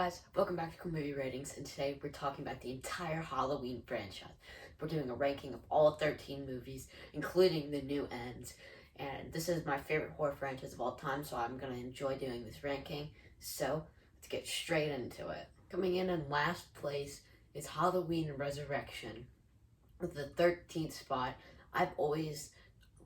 guys, welcome back to Cool Movie Ratings, and today we're talking about the entire Halloween franchise. We're doing a ranking of all 13 movies, including the new ends, and this is my favorite horror franchise of all time, so I'm going to enjoy doing this ranking. So, let's get straight into it. Coming in last place is Halloween Resurrection. With the 13th spot, I've always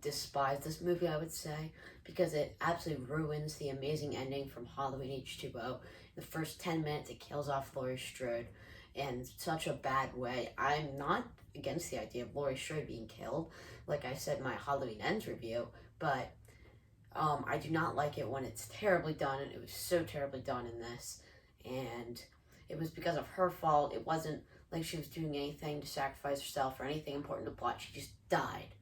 despised this movie, I would say, because it absolutely ruins the amazing ending from Halloween H2O. The first 10 minutes, it kills off Laurie Strode in such a bad way. I'm not against the idea of Laurie Strode being killed, like I said in my Halloween Ends review, but I do not like it when it's terribly done, and it was so terribly done in this, and it was because of her fault. It wasn't like she was doing anything to sacrifice herself or anything important to plot. She just died,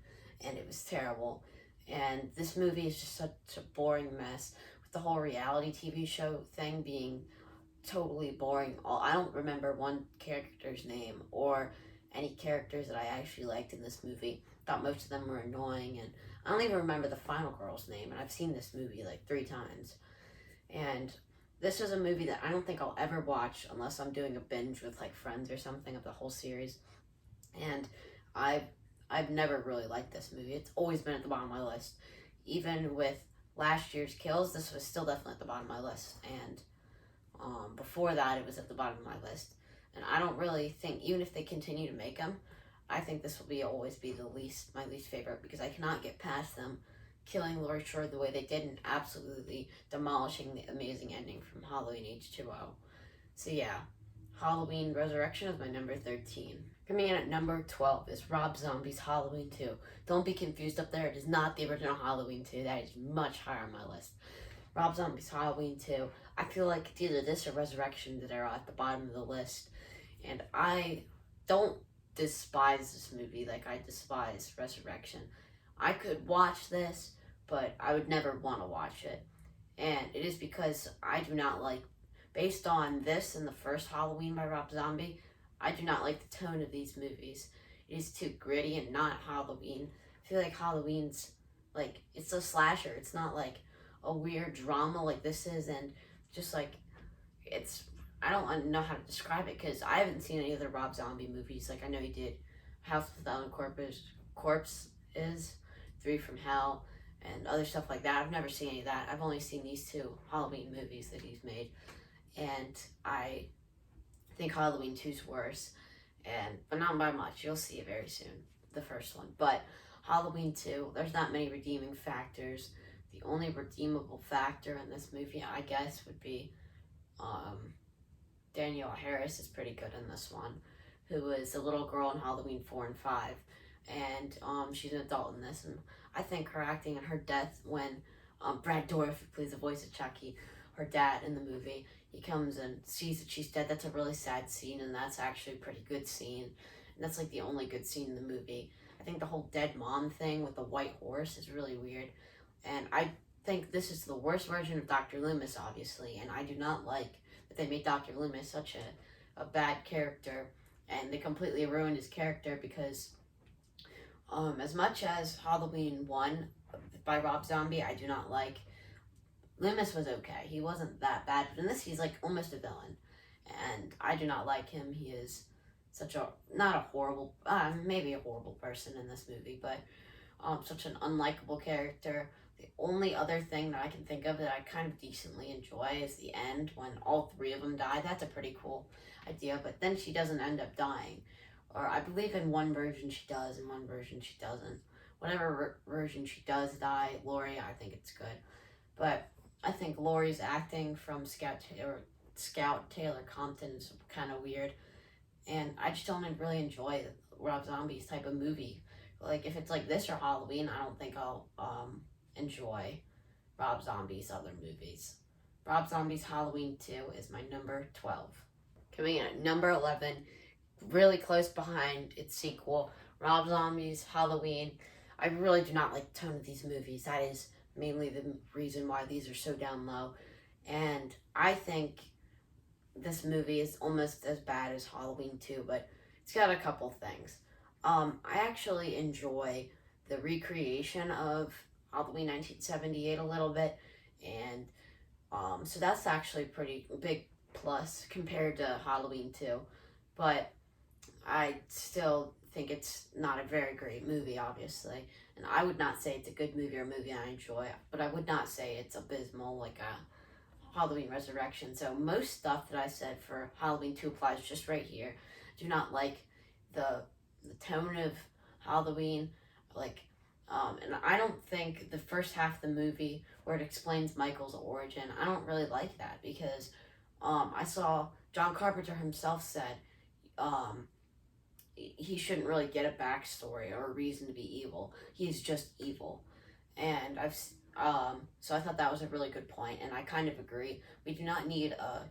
and it was terrible. And this movie is just such a boring mess, with the whole reality TV show thing being totally boring. I don't remember one character's name or any characters that I actually liked in this movie. Thought most of them were annoying, and I don't even remember the final girl's name, and I've seen this movie like 3 times. And this is a movie that I don't think I'll ever watch unless I'm doing a binge with like friends or something of the whole series. And I've I've never really liked this movie. It's always been at the bottom of my list. Even with last year's Kills, this was still definitely at the bottom of my list. And before that, it was at the bottom of my list. And I don't really think, even if they continue to make them, I think this will always be my least favorite, because I cannot get past them killing Laurie Strode the way they did and absolutely demolishing the amazing ending from Halloween H2O. So yeah, Halloween Resurrection is my number 13. Coming in at number 12 is Rob Zombie's Halloween 2. Don't be confused up there, it is not the original Halloween 2. That is much higher on my list. Rob Zombie's Halloween 2. I feel like it's either this or Resurrection that are at the bottom of the list. And I don't despise this movie like I despise Resurrection. I could watch this, but I would never want to watch it. And it is because I do not like, based on this and the first Halloween by Rob Zombie, I do not like the tone of these movies. It is too gritty and not Halloween. I feel like Halloween's like, it's a slasher. It's not like a weird drama like this is, and just like, it's, I don't know how to describe it because I haven't seen any of the Rob Zombie movies. Like, I know he did House of a Thousand Corpses, Three from Hell, and other stuff like that. I've never seen any of that. I've only seen these 2 Halloween movies that he's made, and I think Halloween 2's worse, but not by much. You'll see it very soon, the first one. But Halloween 2, there's not many redeeming factors. The only redeemable factor in this movie, I guess, would be Danielle Harris is pretty good in this one, who is a little girl in Halloween 4 and 5, and she's an adult in this, and I think her acting and her death when Brad Dourif, who plays the voice of Chucky, her dad in the movie, he comes and sees that she's dead. That's a really sad scene, and that's actually a pretty good scene, and that's like the only good scene in the movie. I think the whole dead mom thing with the white horse is really weird, and I think this is the worst version of Dr. Loomis, obviously, and I do not like that they made Dr. Loomis such a bad character, and they completely ruined his character because as much as Halloween 1 by Rob Zombie, I do not like, Loomis was okay. He wasn't that bad, but in this, he's like almost a villain, and I do not like him. He is such a, not a horrible, maybe a horrible person in this movie, but such an unlikable character. The only other thing that I can think of that I kind of decently enjoy is the end when all 3 of them die. That's a pretty cool idea, but then she doesn't end up dying. Or I believe in one version she does, in one version she doesn't. Whatever version she does die, Laurie, I think it's good. But I think Laurie's acting from Scout Taylor Compton is kind of weird. And I just don't really enjoy Rob Zombie's type of movie. Like, if it's like this or Halloween, I don't think I'll enjoy Rob Zombie's other movies. Rob Zombie's Halloween 2 is my number 12. Coming in at number 11, really close behind its sequel, Rob Zombie's Halloween. I really do not like the tone of these movies. That is mainly the reason why these are so down low. And I think this movie is almost as bad as Halloween 2, but it's got a couple things. I actually enjoy the recreation of Halloween 1978 a little bit, and so that's actually a pretty big plus compared to Halloween 2, but I still think it's not a very great movie, obviously. And I would not say it's a good movie or a movie I enjoy, but I would not say it's abysmal like a Halloween Resurrection. So most stuff that I said for Halloween 2 applies just right here. Do not like the tone of Halloween, like, and I don't think the first half of the movie where it explains Michael's origin, I don't really like that because I saw John Carpenter himself said um, he shouldn't really get a backstory or a reason to be evil. He's just evil, and so I thought that was a really good point, and I kind of agree. We do not need a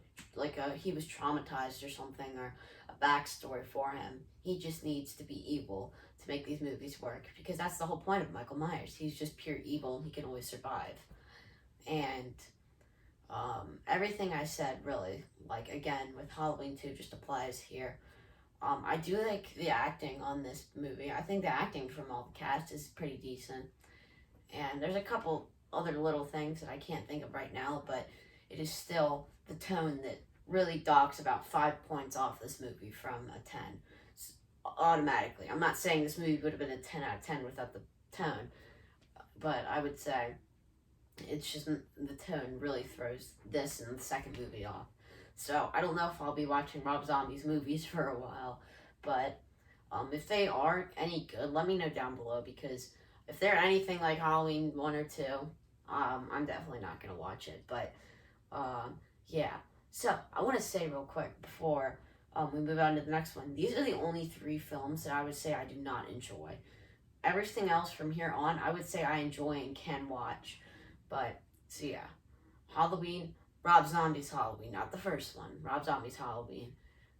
he was traumatized or something or a backstory for him. He just needs to be evil to make these movies work because that's the whole point of Michael Myers. He's just pure evil and he can always survive. And everything I said really, like again with Halloween 2 just applies here. I do like the acting on this movie. I think the acting from all the cast is pretty decent. And there's a couple other little things that I can't think of right now, but it is still the tone that really docks about 5 points off this movie from a 10 automatically. I'm not saying this movie would have been a 10 out of 10 without the tone, but I would say it's just the tone really throws this and the second movie off. So I don't know if I'll be watching Rob Zombie's movies for a while, but if they are any good, let me know down below because if they're anything like Halloween 1 or 2, I'm definitely not going to watch it. But yeah, so I want to say real quick before we move on to the next one, these are the only 3 films that I would say I do not enjoy. Everything else from here on, I would say I enjoy and can watch. But, so yeah, Halloween, Rob Zombie's Halloween, not the first one. Rob Zombie's Halloween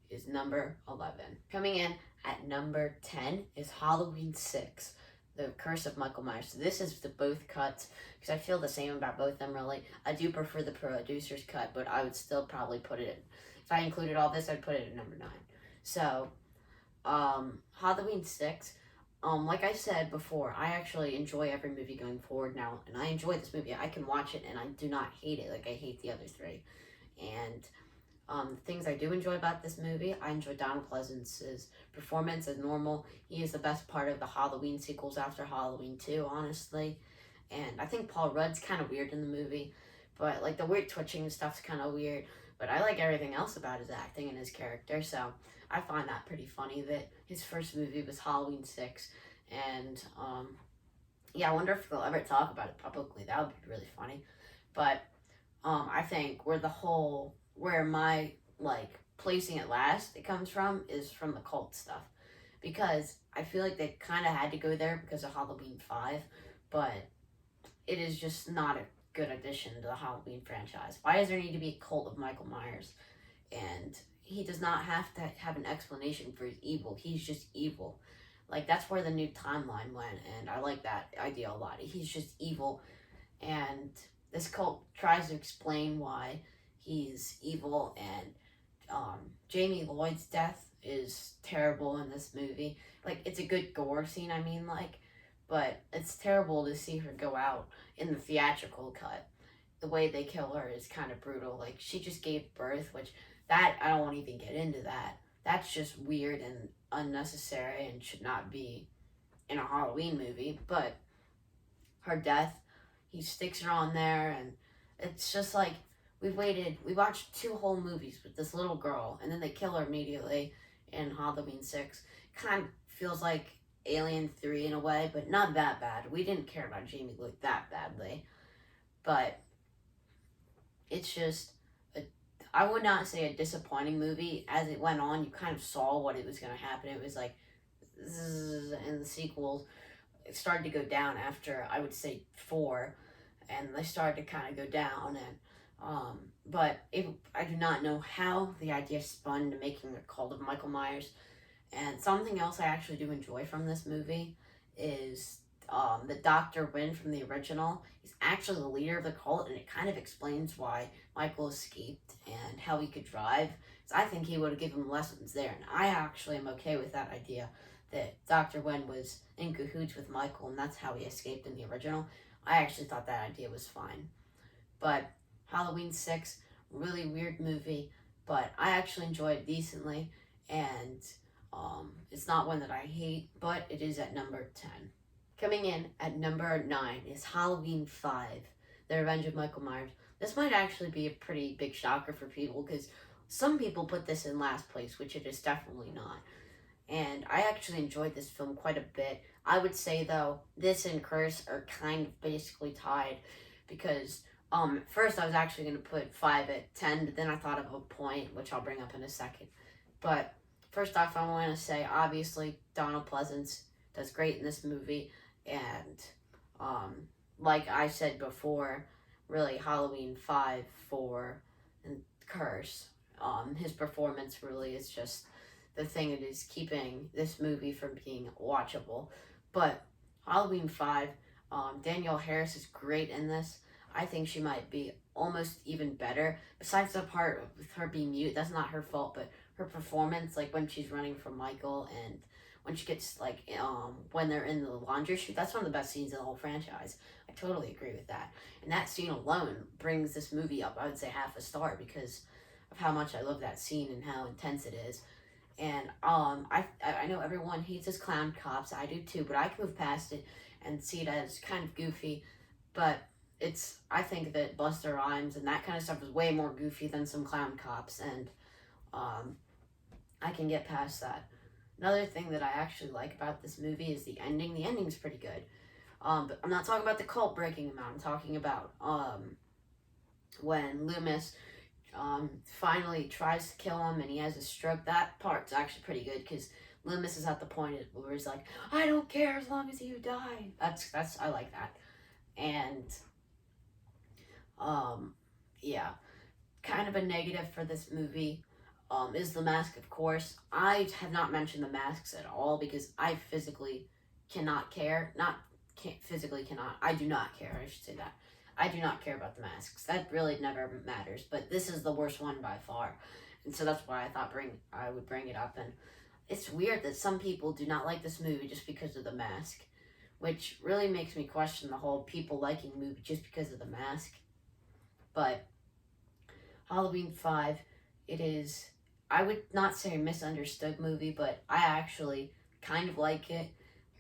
is number 11. Coming in at number 10 is Halloween 6, The Curse of Michael Myers. So this is the both cuts, because I feel the same about both of them, really. I do prefer the producer's cut, but I would still probably put it in. If I included all this, I'd put it at number 9. So, Halloween 6, like I said before, I actually enjoy every movie going forward now, and I enjoy this movie. I can watch it, and I do not hate it like I hate the other 3. And the things I do enjoy about this movie, I enjoy Donald Pleasence's performance as normal. He is the best part of the Halloween sequels after Halloween 2, honestly. And I think Paul Rudd's kind of weird in the movie, but like the weird twitching and stuff's kind of weird. But I like everything else about his acting and his character, so I find that pretty funny that his first movie was Halloween 6. And yeah, I wonder if they'll ever talk about it publicly. That would be really funny. But I think where my like placing it last it comes from is from the cult stuff, because I feel like they kind of had to go there because of Halloween 5, but it is just not a good addition to the Halloween franchise. Why does there need to be a cult of Michael Myers? And he does not have to have an explanation for his evil. He's just evil. Like, that's where the new timeline went, and I like that idea a lot. He's just evil, and this cult tries to explain why he's evil, and Jamie Lloyd's death is terrible in this movie. Like, it's a good gore scene, but it's terrible to see her go out in the theatrical cut. The way they kill her is kind of brutal. Like, she just gave birth, which, that, I don't want to even get into that. That's just weird and unnecessary and should not be in a Halloween movie. But her death, he sticks her on there, and it's just like, we watched 2 whole movies with this little girl, and then they kill her immediately in Halloween 6. Kind of feels like Alien 3 in a way, but not that bad. We didn't care about Jamie Lloyd that badly. But it's just, I would not say a disappointing movie. As it went on, you kind of saw what it was going to happen. It was like, zzz, and the sequels, it started to go down after, I would say, 4, and they started to kind of go down, and but I do not know how the idea spun to making a cult of Michael Myers. And something else I actually do enjoy from this movie is the Dr. Wynn from the original. He's actually the leader of the cult, and it kind of explains why Michael escaped and how he could drive. So I think he would have given him lessons there, and I actually am okay with that idea that Dr. Wynn was in cahoots with Michael, and that's how he escaped in the original. I actually thought that idea was fine. But Halloween 6, really weird movie. but I actually enjoyed it decently, and it's not one that I hate, but it is at number 10. Coming in at number 9 is Halloween 5, The Revenge of Michael Myers. This might actually be a pretty big shocker for people because some people put this in last place, which it is definitely not. And I actually enjoyed this film quite a bit. I would say, though, this and Curse are kind of basically tied because first I was actually going to put 5 at 10, but then I thought of a point, which I'll bring up in a second. But first off, I want to say, obviously, Donald Pleasance does great in this movie. And like I said before, really Halloween 5 for Curse. His performance really is just the thing that is keeping this movie from being watchable. But Halloween 5, Danielle Harris is great in this. I think she might be almost even better. Besides the part with her being mute, that's not her fault, but her performance, like when she's running from Michael and when she gets like when they're in the laundry chute, that's one of the best scenes in the whole franchise. I totally agree with that. And that scene alone brings this movie up, I would say, half a star because of how much I love that scene and how intense it is. And I know everyone hates his clown cops. I do too, but I can move past it and see it as kind of goofy. But I think that Buster Rhymes and that kind of stuff is way more goofy than some clown cops, and I can get past that. Another thing that I actually like about this movie is the ending. The ending's pretty good. But I'm not talking about the cult breaking him out. I'm talking about when Loomis finally tries to kill him and he has a stroke. That part's actually pretty good because Loomis is at the point where he's like, I don't care as long as you die. That's I like that. And yeah, kind of a negative for this movie is the mask, of course. I have not mentioned the masks at all because I physically cannot care. Physically cannot. I do not care. I should say that. I do not care about the masks. That really never matters. But this is the worst one by far, and so that's why I thought I would bring it up. And it's weird that some people do not like this movie just because of the mask, which really makes me question the whole people liking movie just because of the mask. But Halloween 5, it is, I would not say a misunderstood movie, but I actually kind of like it.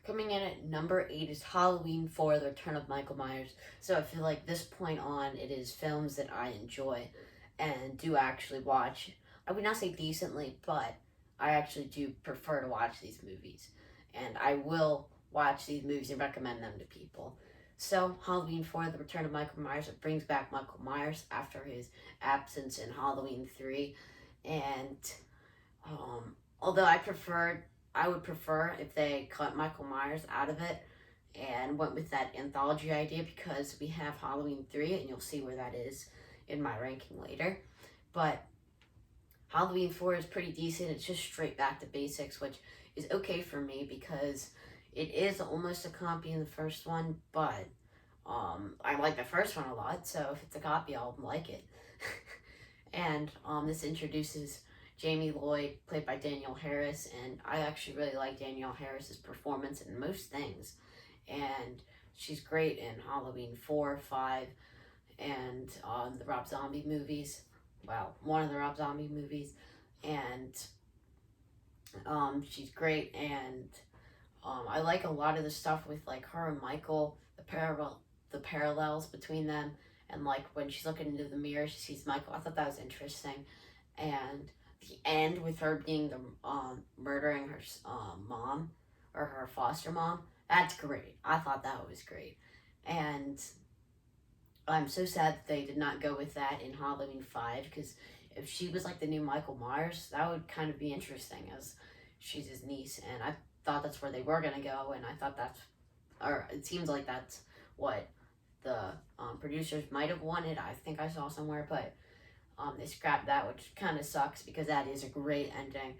Coming in at number 8 is Halloween 4, The Return of Michael Myers. So I feel like this point on, it is films that I enjoy and do actually watch. I would not say decently, but I actually do prefer to watch these movies. And I will watch these movies and recommend them to people. So, Halloween 4, The Return of Michael Myers, it brings back Michael Myers after his absence in Halloween 3. And although I would prefer if they cut Michael Myers out of it and went with that anthology idea because we have Halloween 3 and you'll see where that is in my ranking later. But Halloween 4 is pretty decent. It's just straight back to basics, which is okay for me because it is almost a copy in the first one, but I like the first one a lot, so if it's a copy, I'll like it. And this introduces Jamie Lloyd, played by Danielle Harris, and I actually really like Danielle Harris's performance in most things. And she's great in Halloween 4, 5, and the Rob Zombie movies. Well, one of the Rob Zombie movies. And she's great, and I like a lot of the stuff with like her and Michael, the parallels between them, and like when she's looking into the mirror, she sees Michael. I thought that was interesting, and the end with her being the murdering her mom or her foster mom. That's great. I thought that was great, and I'm so sad that they did not go with that in Halloween 5 because if she was like the new Michael Myers, that would kind of be interesting as she's his niece, and I thought that's where they were gonna go, and I thought it seems like that's what the producers might have wanted. I think I saw somewhere, but they scrapped that, which kind of sucks because that is a great ending.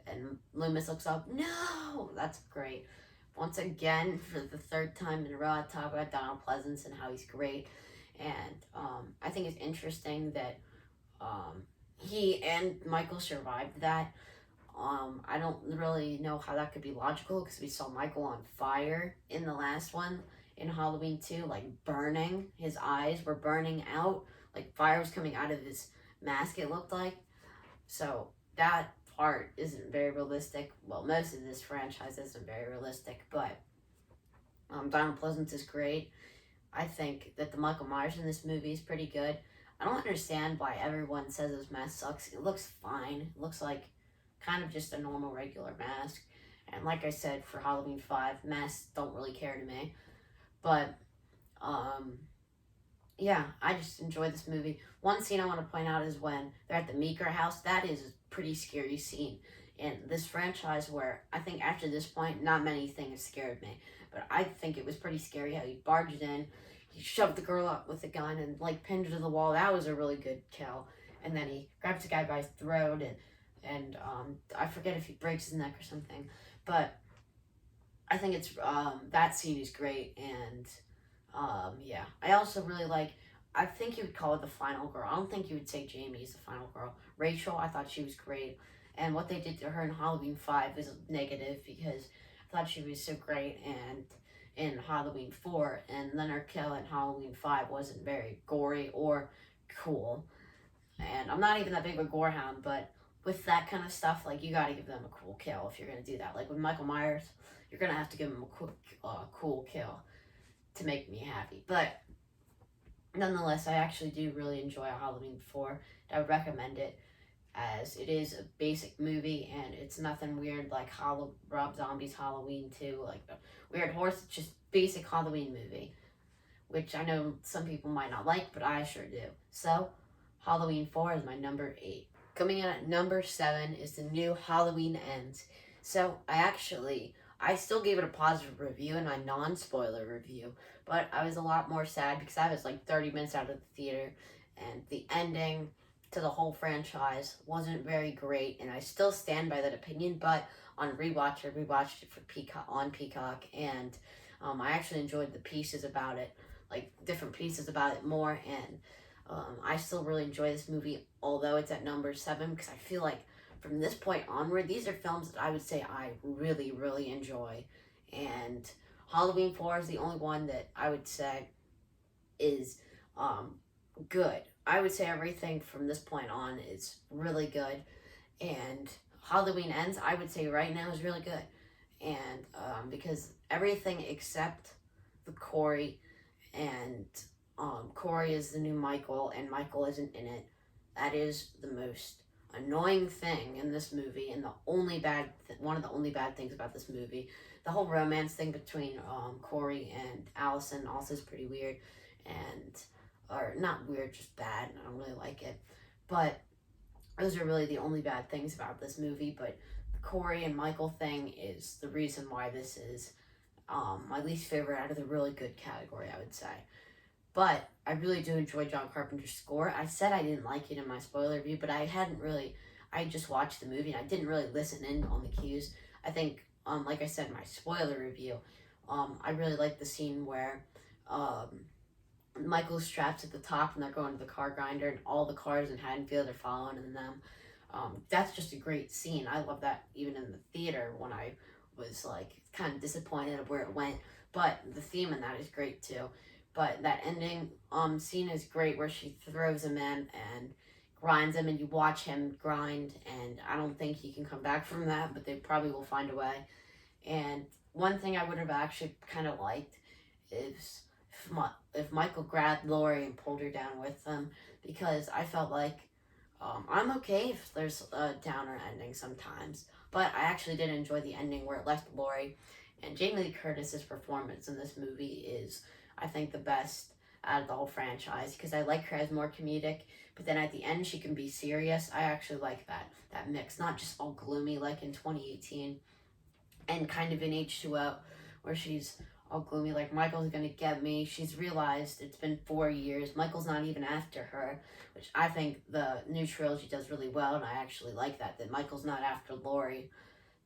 And Loomis looks up, no, that's great. Once again, for the third time in a row, I talk about Donald Pleasance and how he's great, and I think it's interesting that he and Michael survived that. I don't really know how that could be logical because we saw Michael on fire in the last one in Halloween 2, like burning. His eyes were burning out, like fire was coming out of his mask, it looked like. So that part isn't very realistic. Well, most of this franchise isn't very realistic, but Donald Pleasance is great. I think that the Michael Myers in this movie is pretty good. I don't understand why everyone says this mask sucks. It looks fine. It looks like kind of just a normal regular mask. And like I said, for Halloween 5, masks don't really care to me. But um, yeah, I just enjoy this movie. One scene I want to point out is when they're at the Meeker house. That is a pretty scary scene in this franchise where I think after this point, not many things scared me. But I think it was pretty scary how he barged in, he shoved the girl up with a gun and like pinned her to the wall. That was a really good kill. And then he grabs the guy by his throat and I forget if he breaks his neck or something. But I think it's that scene is great and yeah, I also really like. I think you would call it the final girl. I don't think you would say Jamie is the final girl. Rachel, I thought she was great, and what they did to her in Halloween 5 is negative because I thought she was so great and in Halloween 4, and then her kill in Halloween 5 wasn't very gory or cool. And I'm not even that big of a gorehound, but with that kind of stuff, like you gotta give them a cool kill if you're gonna do that. Like with Michael Myers, you're gonna have to give him a cool kill to make me happy. But nonetheless, I actually do really enjoy Halloween 4. I would recommend it as it is a basic movie and it's nothing weird like Rob Zombie's Halloween 2, like the Weird Horse. It's just basic Halloween movie, which I know some people might not like, but I sure do. So, Halloween 4 is my number 8. Coming in at number 7 is the new Halloween Ends. So, I still gave it a positive review in my non-spoiler review, but I was a lot more sad because I was like 30 minutes out of the theater, and the ending to the whole franchise wasn't very great, and I still stand by that opinion, but on rewatch, I rewatched it for Peacock, and I actually enjoyed the pieces about it, like different pieces about it more, and I still really enjoy this movie, although it's at number 7, because I feel like from this point onward, these are films that I would say I really, really enjoy. And Halloween 4 is the only one that I would say is good. I would say everything from this point on is really good. And Halloween Ends, I would say right now is really good. And because everything except the Corey and Corey is the new Michael, and Michael isn't in it. That is the most annoying thing in this movie, and one of the only bad things about this movie. The whole romance thing between Corey and Allison also is pretty weird, and or not weird, just bad. I don't really like it, but those are really the only bad things about this movie. But the Corey and Michael thing is the reason why this is my least favorite out of the really good category, I would say. But I really do enjoy John Carpenter's score. I said I didn't like it in my spoiler review, but I just watched the movie and I didn't really listen in on the cues. I think, like I said in my spoiler review, I really like the scene where Michael's strapped at the top and they're going to the car grinder and all the cars in Haddonfield are following them. That's just a great scene. I love that even in the theater when I was like kind of disappointed of where it went. But the theme in that is great too. But that ending scene is great where she throws him in and grinds him and you watch him grind, and I don't think he can come back from that, but they probably will find a way. And one thing I would have actually kind of liked is if Michael grabbed Laurie and pulled her down with them, because I felt like I'm okay if there's a downer ending sometimes, but I actually did enjoy the ending where it left Laurie. And Jamie Lee Curtis's performance in this movie is, I think, the best out of the whole franchise because I like her as more comedic, but then at the end she can be serious. I actually like that mix, not just all gloomy like in 2018 and kind of in H2O where she's all gloomy like Michael's gonna get me. She's realized it's been 4 years. Michael's not even after her, which I think the new trilogy does really well, and I actually like that Michael's not after Laurie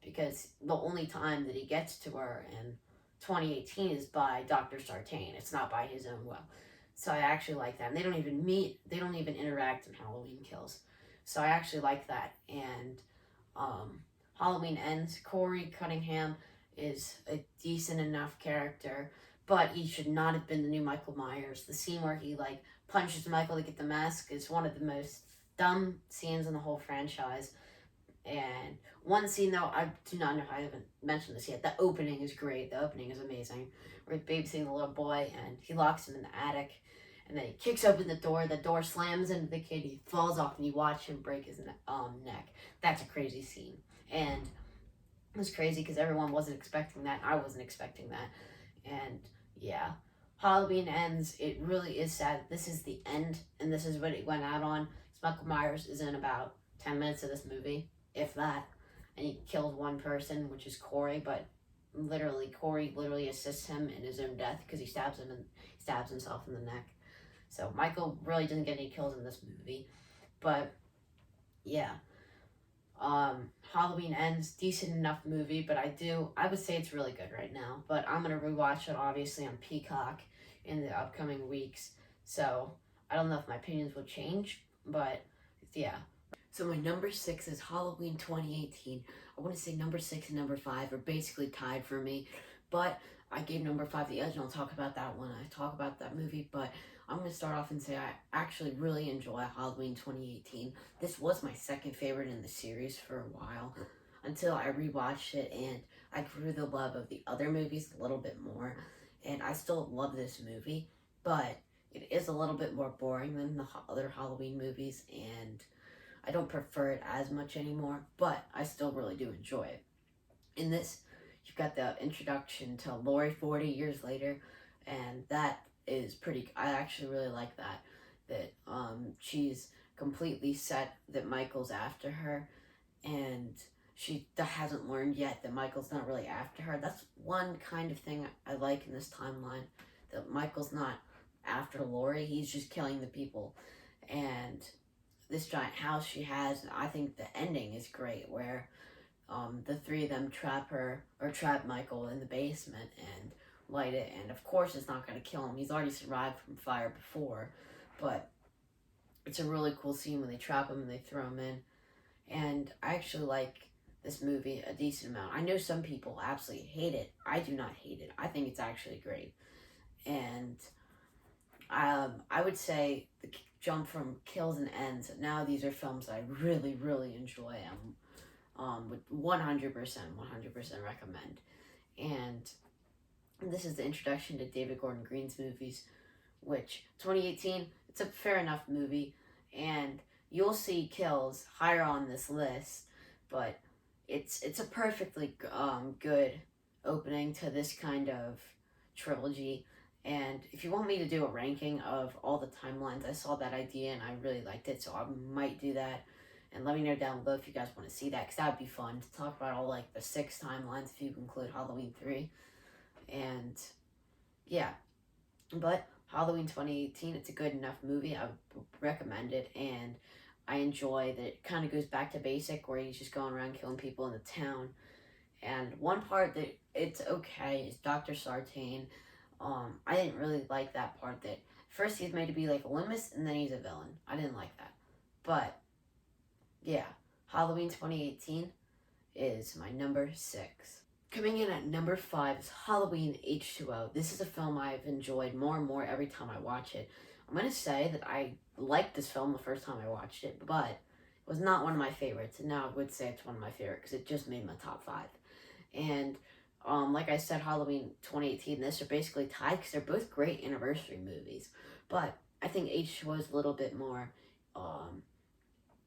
because the only time that he gets to her in 2018 is by Dr. Sartain. It's not by his own will. So I actually like that. And they don't even meet, they don't even interact in Halloween Kills. So I actually like that. And Halloween Ends, Corey Cunningham is a decent enough character, but he should not have been the new Michael Myers. The scene where he like punches Michael to get the mask is one of the most dumb scenes in the whole franchise. And one scene, though, I do not know, I haven't mentioned this yet. The opening is great. The opening is amazing. Where he's babysitting the little boy, and he locks him in the attic, and then he kicks open the door. The door slams into the kid. He falls off, and you watch him break his neck. That's a crazy scene, and it was crazy because everyone wasn't expecting that. I wasn't expecting that, and yeah. Halloween ends. It really is sad. This is the end, and this is what it went out on. Michael Myers is in about 10 minutes of this movie, if that, and he kills one person, which is Corey, but Corey literally assists him in his own death because he stabs him and stabs himself in the neck. So Michael really doesn't get any kills in this movie, but yeah. Halloween ends, decent enough movie, but I would say it's really good right now. But I'm gonna rewatch it obviously on Peacock in the upcoming weeks. So I don't know if my opinions will change, but yeah. So my number 6 is Halloween 2018. I want to say number 6 and number 5 are basically tied for me, but I gave number 5 the edge, and I'll talk about that when I talk about that movie. But I'm going to start off and say I actually really enjoy Halloween 2018. This was my second favorite in the series for a while until I rewatched it, and I grew the love of the other movies a little bit more. And I still love this movie, but it is a little bit more boring than the other Halloween movies, and I don't prefer it as much anymore, but I still really do enjoy it. In this, you've got the introduction to Laurie 40 years later, and that is I actually really like that. That she's completely set that Michael's after her, and she hasn't learned yet that Michael's not really after her. That's one kind of thing I like in this timeline, that Michael's not after Laurie, he's just killing the people. And this giant house she has, I think the ending is great, where the three of them trap Michael in the basement and light it, and of course it's not going to kill him. He's already survived from fire before, but it's a really cool scene when they trap him and they throw him in. And I actually like this movie a decent amount. I know some people absolutely hate it. I do not hate it. I think it's actually great. And I would say the jump from kills and ends. Now these are films that I really, really enjoy. Would 100% recommend. And this is the introduction to David Gordon Green's movies, which 2018, it's a fair enough movie, and you'll see kills higher on this list, but it's a perfectly good opening to this kind of trilogy. And if you want me to do a ranking of all the timelines, I saw that idea and I really liked it, so I might do that. And let me know down below if you guys want to see that, because that would be fun to talk about all like the 6 timelines if you include Halloween 3. And yeah, but Halloween 2018, it's a good enough movie. I would recommend it, and I enjoy that it kind of goes back to basic, where he's just going around killing people in the town. And one part that it's okay is Dr. Sartain. I didn't really like that part, that first he's made to be like Loomis and then he's a villain. I didn't like that. But yeah, Halloween 2018 is my number 6. Coming in at number 5 is Halloween H2O. This is a film I've enjoyed more and more every time I watch it. I'm going to say that I liked this film the first time I watched it, but it was not one of my favorites. And now I would say it's one of my favorites because it just made my top 5. And like I said, Halloween 2018, this are basically tied because they're both great anniversary movies. But I think H2O is a little bit more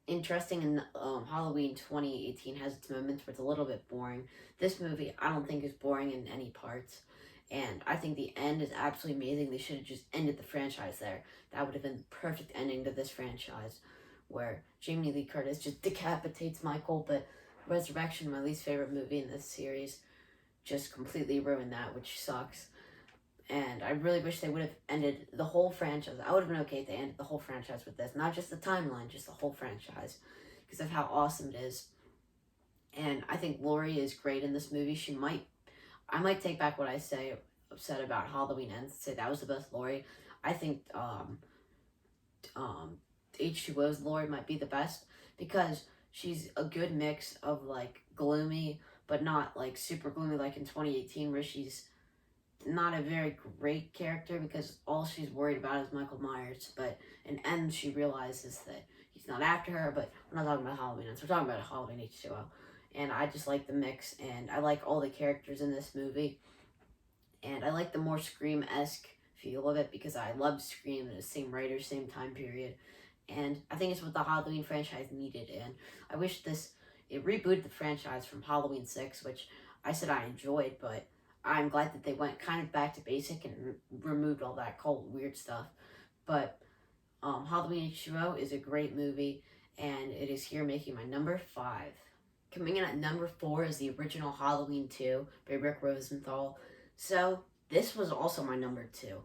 interesting, and Halloween 2018 has its moments where it's a little bit boring. This movie, I don't think is boring in any parts, and I think the end is absolutely amazing. They should have just ended the franchise there. That would have been the perfect ending to this franchise, where Jamie Lee Curtis just decapitates Michael. But Resurrection, my least favorite movie in this series, just completely ruined that, which sucks. And I really wish they would have ended the whole franchise. I would have been okay if they ended the whole franchise with this. Not just the timeline, just the whole franchise. Because of how awesome it is. And I think Laurie is great in this movie. I might take back what I said about Halloween Ends and say that was the best Laurie. I think H2O's Laurie might be the best. Because she's a good mix of like gloomy, but not like super gloomy like in 2018, where she's not a very great character because all she's worried about is Michael Myers. But in end, she realizes that he's he's not after her, but we're not talking about Halloween Ends. We're talking about Halloween H2O. And I just like the mix, and I like all the characters in this movie. And I like the more Scream-esque feel of it because I loved Scream, the same writer, same time period. And I think it's what the Halloween franchise needed. And I wish it rebooted the franchise from Halloween 6, which I said I enjoyed, but I'm glad that they went kind of back to basic and removed all that cult weird stuff. But Halloween H2O is a great movie, and it is here making my number 5. Coming in at number 4 is the original Halloween 2 by Rick Rosenthal. So this was also my number 2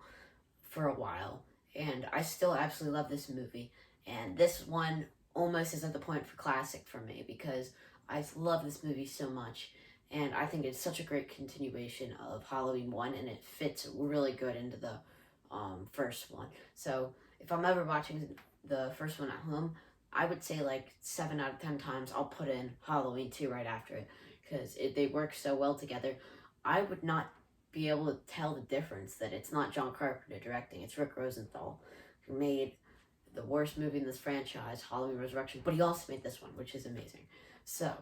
for a while, and I still absolutely love this movie. And this one almost is at the point for classic for me because I love this movie so much. And I think it's such a great continuation of Halloween 1, and it fits really good into the first one. So if I'm ever watching the first one at home, I would say like 7 out of 10 times I'll put in Halloween 2 right after it because they work so well together. I would not be able to tell the difference that it's not John Carpenter directing. It's Rick Rosenthal, who made the worst movie in this franchise, Halloween Resurrection, but he also made this one, which is amazing. So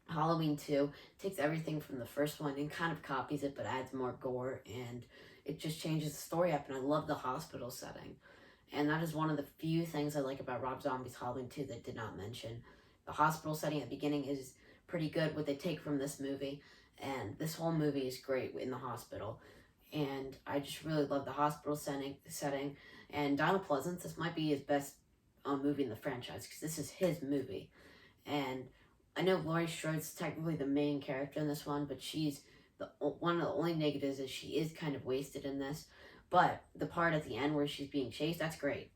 Halloween 2 takes everything from the first one and kind of copies it, but adds more gore, and it just changes the story up, and I love the hospital setting. And that is one of the few things I like about Rob Zombie's Halloween 2 that I did not mention. The hospital setting at the beginning is pretty good, what they take from this movie, and this whole movie is great in the hospital. And I just really love the hospital setting, and Donald Pleasence, this might be his best movie in the franchise, because this is his movie. And I know Laurie Strode's technically the main character in this one, but one of the only negatives is she is kind of wasted in this. But the part at the end where she's being chased, that's great.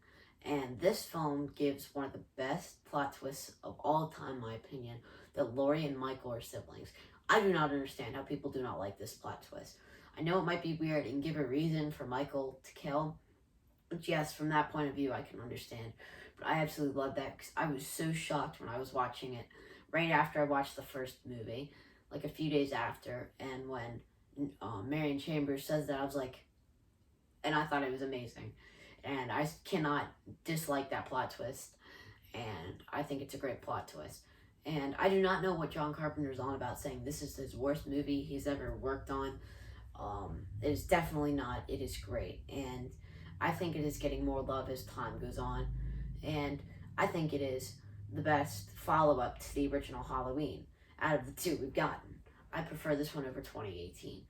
And this film gives one of the best plot twists of all time, in my opinion, that Laurie and Michael are siblings. I do not understand how people do not like this plot twist. I know it might be weird and give a reason for Michael to kill, which yes, from that point of view, I can understand. But I absolutely love that because I was so shocked when I was watching it right after I watched the first movie, like a few days after, and when Marion Chambers says that, I was like, and I thought it was amazing. And I cannot dislike that plot twist, and I think it's a great plot twist. And I do not know what John Carpenter's on about saying this is his worst movie he's ever worked on. It is definitely not. It is great, and I think it is getting more love as time goes on, and I think it is the best follow-up to the original Halloween out of the two we've gotten. I prefer this one over 2018.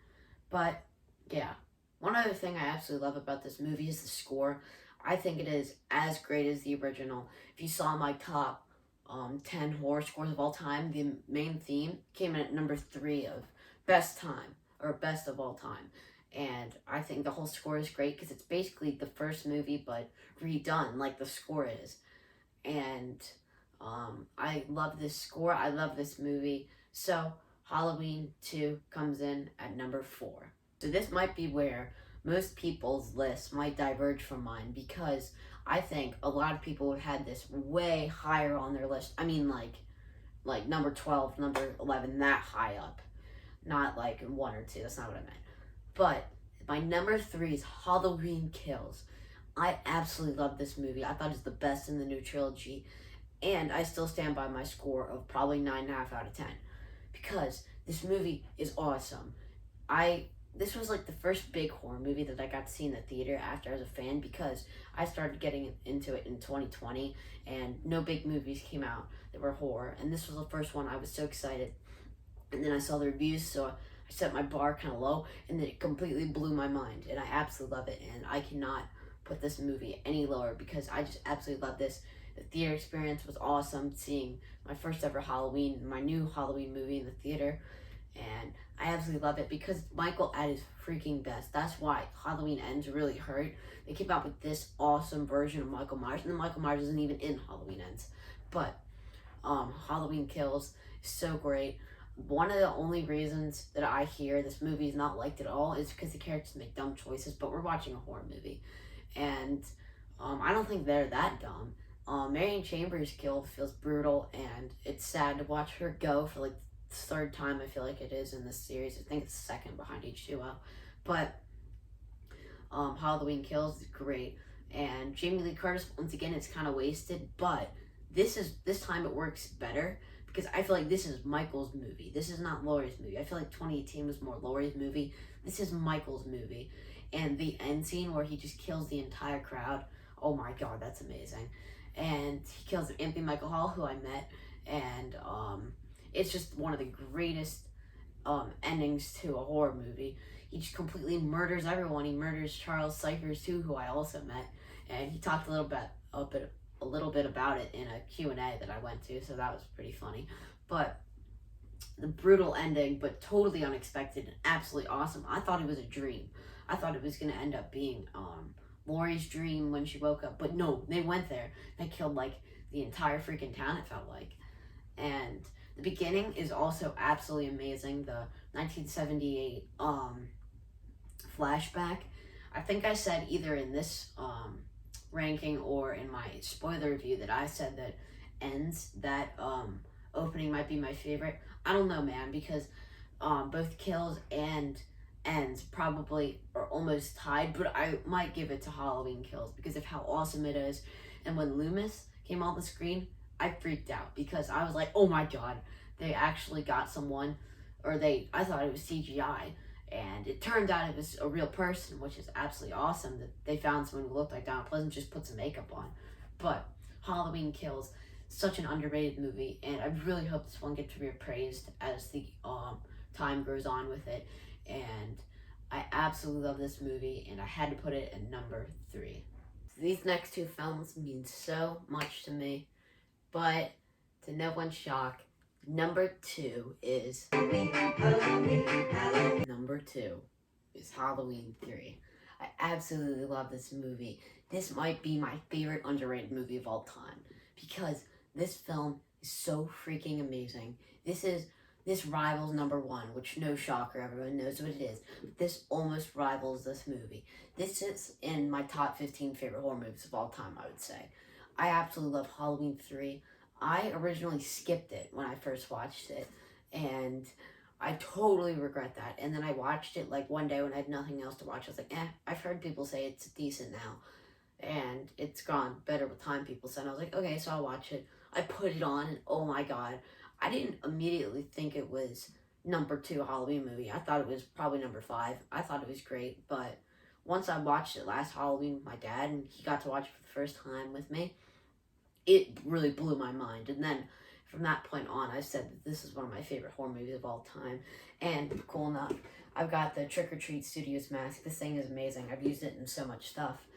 But, yeah. One other thing I absolutely love about this movie is the score. I think it is as great as the original. If you saw my top 10 horror scores of all time, the main theme came in at number 3 of best time, or best of all time. And I think the whole score is great because it's basically the first movie but redone like the score is. And I love this score. I love this movie. So Halloween 2 comes in at number 4. So this might be where most people's lists might diverge from mine because I think a lot of people have had this way higher on their list. I mean, like number 12, number 11, that high up. Not like 1 or 2. That's not what I meant. But my number 3 is Halloween Kills. I absolutely love this movie. I thought it's the best in the new trilogy. And I still stand by my score of probably 9.5 out of 10. Because this movie is awesome. This was like the first big horror movie that I got to see in the theater after I was a fan because I started getting into it in 2020 and no big movies came out that were horror. And this was the first one. I was so excited. And then I saw the reviews, so I set my bar kind of low and then it completely blew my mind. And I absolutely love it. And I cannot put this movie any lower because I just absolutely love this. The theater experience was awesome, seeing my first ever Halloween, my new Halloween movie in the theater. And I absolutely love it because Michael at his freaking best. That's why Halloween Ends really hurt. They came out with this awesome version of Michael Myers, and then Michael Myers isn't even in Halloween Ends. But Halloween Kills is so great. One of the only reasons that I hear this movie is not liked at all is because the characters make dumb choices, but we're watching a horror movie. And I don't think they're that dumb. Marion Chambers' kill feels brutal, and it's sad to watch her go for like the 3rd time I feel like it is in this series. I think it's 2nd behind H2O. But Halloween Kills is great. And Jamie Lee Curtis, once again, it's kind of wasted, but this time it works better because I feel like this is Michael's movie. This is not Laurie's movie. I feel like 2018 was more Laurie's movie. This is Michael's movie. And the end scene where he just kills the entire crowd, oh my god, that's amazing. And he kills Anthony Michael Hall, who I met, and it's just one of the greatest endings to a horror movie. He just completely murders everyone. He murders Charles Cyphers too, who I also met, and he talked a little bit about it in a Q&A that I went to, so that was pretty funny. But the brutal ending, but totally unexpected and absolutely awesome. I thought it was a dream. I thought it was going to end up being Laurie's dream when she woke up, but no, they went there. They killed like the entire freaking town, it felt like. And the beginning is also absolutely amazing. The 1978 flashback. I think I said either in this ranking or in my spoiler review that I said that that opening might be my favorite. I don't know, man, because both kills and ends probably are almost tied, but I might give it to Halloween Kills because of how awesome it is. And when Loomis came on the screen, I freaked out because I was like, oh my god, they actually got someone, I thought it was CGI, and it turned out it was a real person, which is absolutely awesome that they found someone who looked like Donald Pleasant, just put some makeup on. But Halloween Kills, such an underrated movie, and I really hope this one gets reappraised as the time goes on with it. And I absolutely love this movie, and I had to put it at number 3. These next two films mean so much to me, but to no one's shock, number 2 is Halloween 3. I absolutely love this movie. This might be my favorite underrated movie of all time because this film is so freaking amazing. This rivals number 1, which no shocker, everyone knows what it is. This almost rivals this movie. This is in my top 15 favorite horror movies of all time, I would say. I absolutely love Halloween 3. I originally skipped it when I first watched it, and I totally regret that. And then I watched it like one day when I had nothing else to watch. I was like, I've heard people say it's decent now, and it's gone better with time, people said. And I was like, okay, so I'll watch it. I put it on, and oh my god, I didn't immediately think it was number 2 Halloween movie. I thought it was probably number 5. I thought it was great, but once I watched it last Halloween with my dad, and he got to watch it for the first time with me, it really blew my mind. And then from that point on, I said that this is one of my favorite horror movies of all time. And cool enough, I've got the Trick or Treat Studios mask. This thing is amazing. I've used it in so much stuff.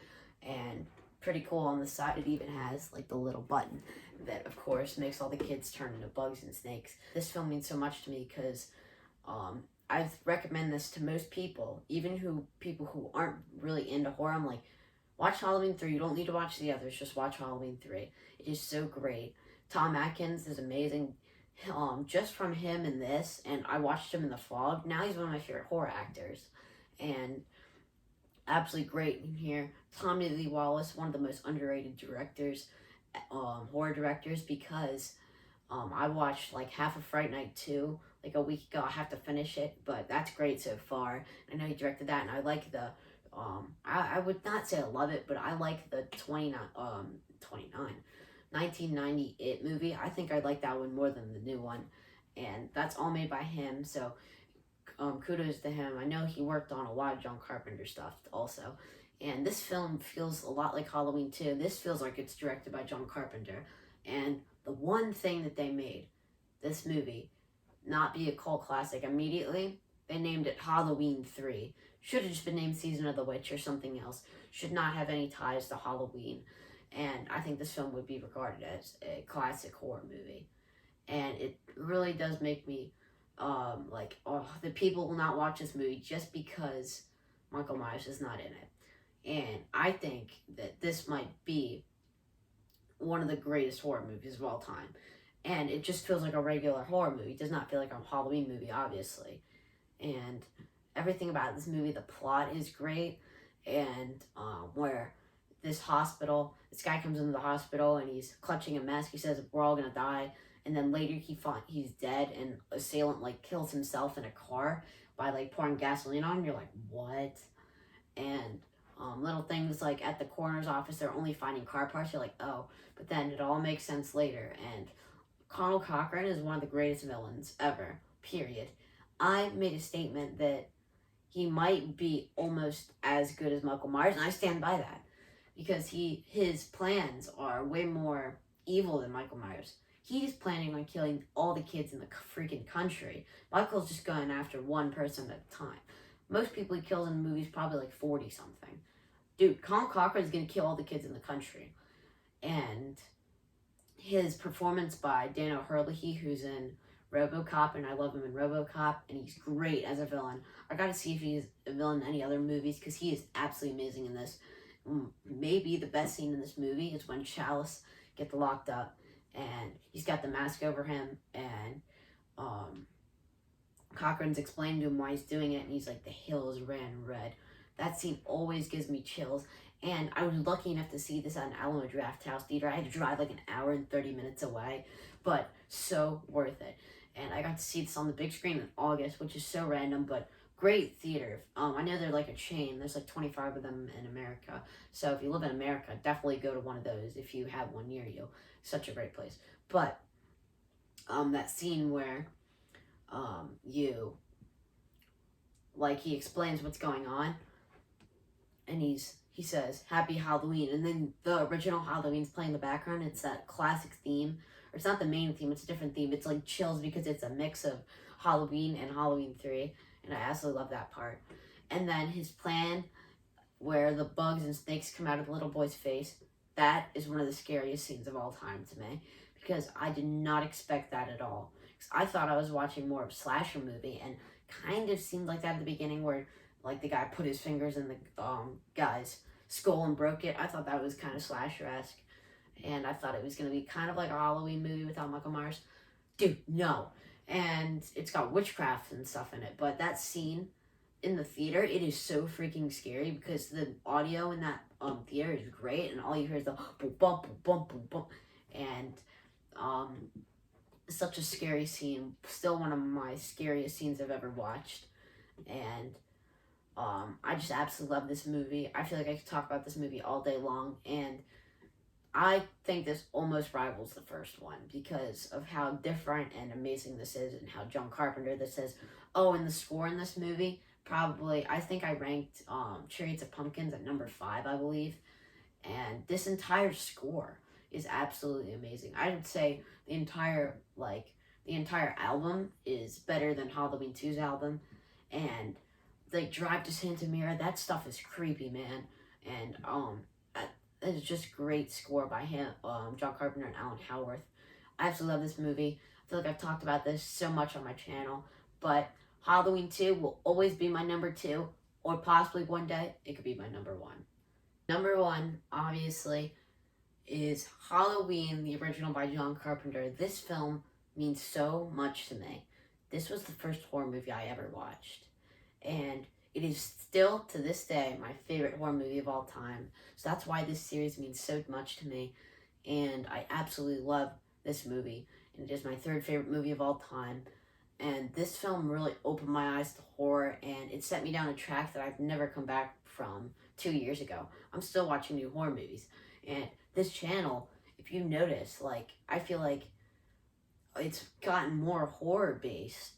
And pretty cool on the side, it even has like the little button that, of course, makes all the kids turn into bugs and snakes. This film means so much to me because I recommend this to most people, even people who aren't really into horror. I'm like, watch Halloween 3. You don't need to watch the others. Just watch Halloween 3. It is so great. Tom Atkins is amazing. Just from him in this, and I watched him in The Fog. Now he's one of my favorite horror actors. And absolutely great in here. Tommy Lee Wallace, one of the most underrated directors, horror directors, because I watched like half of Fright Night 2 like a week ago. I have to finish it, but that's great so far. I know he directed that, and I like the I would not say I love it, but I like the 1990 It movie. I think I like that one more than the new one, and that's all made by him, so kudos to him. I know he worked on a lot of John Carpenter stuff also, and this film feels a lot like Halloween 2. This feels like it's directed by John Carpenter, and the one thing that they made this movie not be a cult classic immediately, they named it Halloween 3. Should have just been named Season of the Witch or something else. Should not have any ties to Halloween. And I think this film would be regarded as a classic horror movie. And it really does make me the people will not watch this movie just because Michael Myers is not in it. And I think that this might be one of the greatest horror movies of all time. And it just feels like a regular horror movie. It does not feel like a Halloween movie, obviously. And everything about this movie, the plot is great. And where this guy comes into the hospital and he's clutching a mask. He says, we're all going to die. And then later he's dead, and assailant like kills himself in a car by like pouring gasoline on him. You're like, what? And Little things like at the coroner's office, they're only finding car parts. You're like, oh, but then it all makes sense later. And Conal Cochran is one of the greatest villains ever, period. I made a statement that he might be almost as good as Michael Myers, and I stand by that because his plans are way more evil than Michael Myers. He's planning on killing all the kids in the freaking country. Michael's just going after one person at a time. Most people he kills in the movies probably like 40 something. Dude, Conal Cochran is gonna kill all the kids in the country, and his performance by Daniel Herlihy, who's in RoboCop, and I love him in RoboCop, and he's great as a villain. I gotta see if he's a villain in any other movies, because he is absolutely amazing in this. Maybe the best scene in this movie is when Chalice gets locked up, and he's got the mask over him, and Cochran's explaining to him why he's doing it, and he's like, the hills ran red. That scene always gives me chills. And I was lucky enough to see this at an Alamo Drafthouse Theater. I had to drive like an hour and 30 minutes away, but so worth it. And I got to see this on the big screen in August, which is so random, but great theater. I know they're like a chain. There's like 25 of them in America. So if you live in America, definitely go to one of those if you have one near you. Such a great place. But that scene where he explains what's going on, and he says, Happy Halloween, and then the original Halloween's playing in the background. It's that classic theme. Or it's not the main theme, it's a different theme. It's like chills because it's a mix of Halloween and Halloween 3, and I absolutely love that part. And then his plan, where the bugs and snakes come out of the little boy's face, that is one of the scariest scenes of all time to me, because I did not expect that at all. Because I thought I was watching more of a slasher movie, and kind of seemed like that at the beginning, where like the guy put his fingers in the guy's skull and broke it. I thought that was kind of slasher-esque, and I thought it was going to be kind of like a Halloween movie without Michael Myers. Dude, no. And it's got witchcraft and stuff in it, but that scene in the theater, it is so freaking scary because the audio in that theater is great, and all you hear is the boom, bump, boom, bump, boom, bump, and such a scary scene. Still one of my scariest scenes I've ever watched, and I just absolutely love this movie. I feel like I could talk about this movie all day long, and I think this almost rivals the first one because of how different and amazing this is, and how John Carpenter this is. Oh, and the score in this movie, probably, I think I ranked Chariots of Pumpkins at number 5, I believe, and this entire score is absolutely amazing. I would say the entire album is better than Halloween 2's album, and like Drive to Santa Mira, that stuff is creepy, man. And it's just great score by him, John Carpenter and Alan Howarth. I absolutely love this movie. I feel like I've talked about this so much on my channel, but Halloween 2 will always be my number 2, or possibly one day it could be my number 1. Number 1, obviously, is Halloween, the original by John Carpenter. This film means so much to me. This was the first horror movie I ever watched, and it is still, to this day, my favorite horror movie of all time. So that's why this series means so much to me, and I absolutely love this movie, and it is my 3rd favorite movie of all time. And this film really opened my eyes to horror, and it set me down a track that I've never come back from 2 years ago. I'm still watching new horror movies, and this channel, if you notice, like, I feel like it's gotten more horror-based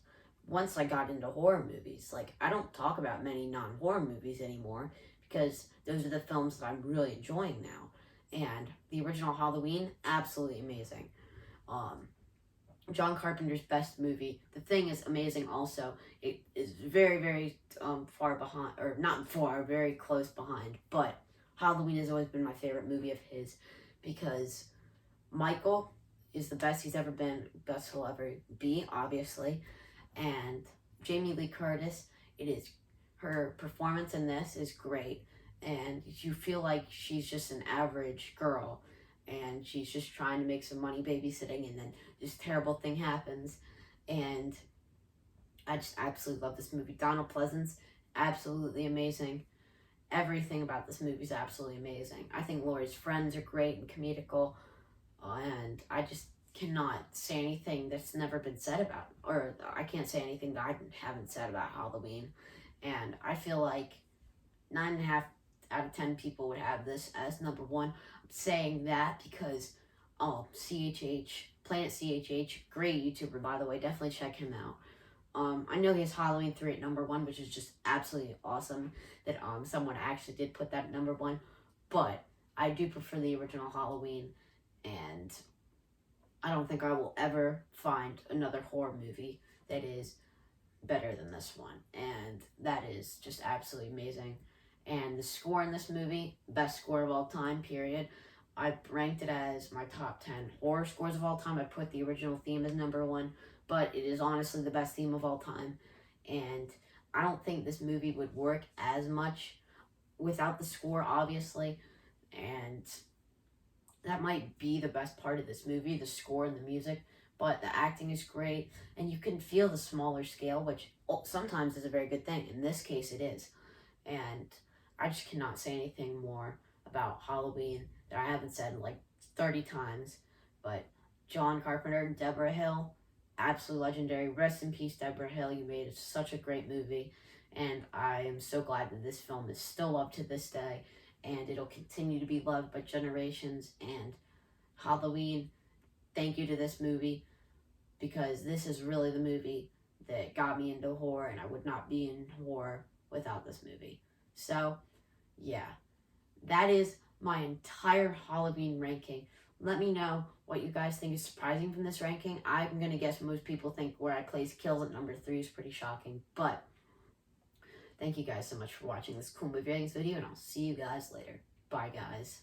once I got into horror movies. Like, I don't talk about many non-horror movies anymore because those are the films that I'm really enjoying now. And the original Halloween, absolutely amazing. John Carpenter's best movie. The Thing is amazing also. It is very, very far behind, or not far, very close behind. But Halloween has always been my favorite movie of his because Michael is the best he's ever been, best he'll ever be, obviously. And Jamie Lee Curtis, her performance in this is great, and you feel like she's just an average girl, and she's just trying to make some money babysitting, and then this terrible thing happens, and I just absolutely love this movie. Donald Pleasance, absolutely amazing. Everything about this movie is absolutely amazing. I think Laurie's friends are great and comedical, and I just cannot say anything that's never been said about, or I can't say anything that I haven't said about Halloween. And I feel like 9.5 out of 10 people would have this as number one. I'm saying that because CHH, Planet CHH, great YouTuber, by the way, definitely check him out. I know he has Halloween 3 at number 1, which is just absolutely awesome that someone actually did put that at number 1, but I do prefer the original Halloween, and I don't think I will ever find another horror movie that is better than this one, and that is just absolutely amazing. And the score in this movie, best score of all time, period. I ranked it as my top 10 horror scores of all time. I put the original theme as number 1, but it is honestly the best theme of all time, and I don't think this movie would work as much without the score, obviously, and that might be the best part of this movie, the score and the music, but the acting is great, and you can feel the smaller scale, which sometimes is a very good thing. In this case, it is, and I just cannot say anything more about Halloween that I haven't said like 30 times, but John Carpenter and Deborah Hill, absolutely legendary. Rest in peace, Deborah Hill. You made such a great movie, and I am so glad that this film is still loved to this day, and it'll continue to be loved by generations. And Halloween, thank you to this movie, because this is really the movie that got me into horror, and I would not be in horror without this movie. So, yeah, that is my entire Halloween ranking. Let me know what you guys think is surprising from this ranking. I'm going to guess most people think where I place Kills at number 3 is pretty shocking, but thank you guys so much for watching this cool movie ratings video, and I'll see you guys later. Bye, guys.